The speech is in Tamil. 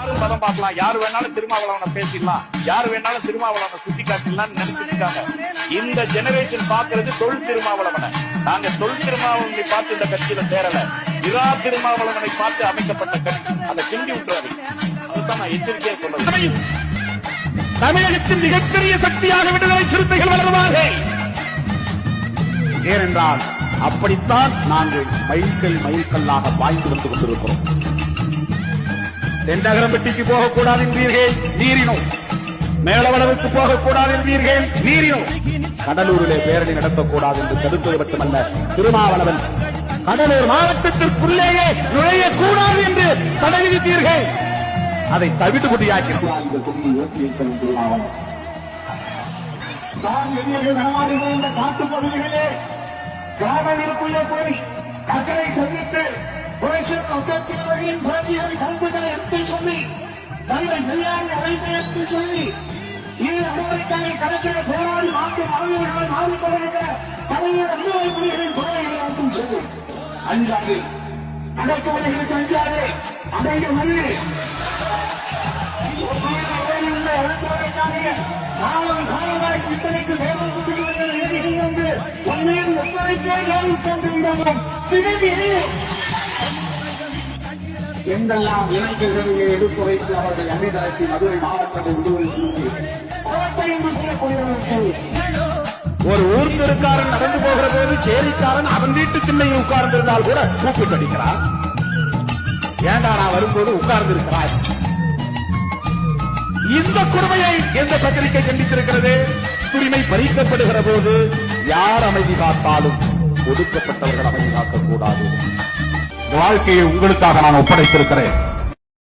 மாற்று மதம் பார்க்கலாம், யாரு வேணாலும் திருமாவளவனை பேசிடலாம், யாரு வேணாலும் திருமாவளவனை சுட்டி காட்டலாம் நினைச்சிருக்காங்க. இந்த ஜெனரேஷன் பாக்குறது தொல் திருமாவளவனை. நாங்க தொல் திருமாவளவனை பார்த்து இந்த கட்சியில சேரல, இரா திருமாவளவனை பார்த்து அமைக்கப்பட்ட கட்சி. அதை கிண்டி விட்டுறாரு. அதுதான் நான் எச்சரிக்கையா சொல்றேன். தமிழகத்தின் மிகப்பெரிய சக்தியாக விடுதலை சிறுத்தைகள் வளருவார்கள். ஏனென்றால் அப்படித்தான் நாங்கள் மைல்கல்லாக பாய்ந்து வந்து கொண்டிருக்கிறோம். தென்னகரம்பட்டிக்கு போகக்கூடாது என்பீர்கள், நீரினோம். மேலவளவுக்கு போகக்கூடாது என்பீர்கள், நீரினோம். கடலூரிலே பேரணி நடத்தக்கூடாது என்று தடுத்தது மட்டுமல்ல, திருமாவளவன் கடலூர் மாவட்டத்திற்குள்ளேயே நுழையக்கூடாது என்று தடை விதித்தீர்கள். அதை தவிட்டு கொடியாக்கி காட்டுப்பகுதிகளே கிராமங்களுக்குள்ளே போய் மக்களை சந்தித்து புரட்சிகளை கல்விகளை எடுத்து சொல்லி தங்கள் நிலையான அழைப்பை சொல்லி இது அமெரிக்காவை கணக்கில் போராடி மாநிலங்களை மாறிக்கொண்டிருக்கிற தலைவர் விடுதலை புலிகளின் கொள்கைகளை அர்த்தம் சொல்லி அஞ்சாது அடக்குமுறைகளுக்கு அஞ்சாது அமைந்த மொழி எங்கெல்லாம் இணைப்புகளை எடுத்துரைத்து அவர்கள் அணிதரசி மதுரை மாவட்டத்தை விடுதலை செய்து ஒரு ஊர் தெருக்காரன் நடந்து போகிற போது சேரிக்காரன் அவன் வீட்டு திண்ணையில் உட்கார்ந்திருந்தால் கூட கூப்பிட்டு அடிக்கிறார். ஏண்டா நான் வரும்போது உட்கார்ந்து இருக்கிறாய். இந்த கொடுமையை எந்த பத்திரிகை கண்டித்திருக்கிறது? உரிமை பறிக்கப்படுகிற போது யார் அமைதி காத்தாலும் ஒடுக்கப்பட்டவர்கள் அமைதி காக்கக்கூடாது. வாழ்க்கையை உங்களுக்காக நான் ஒப்படைத்திருக்கிறேன்.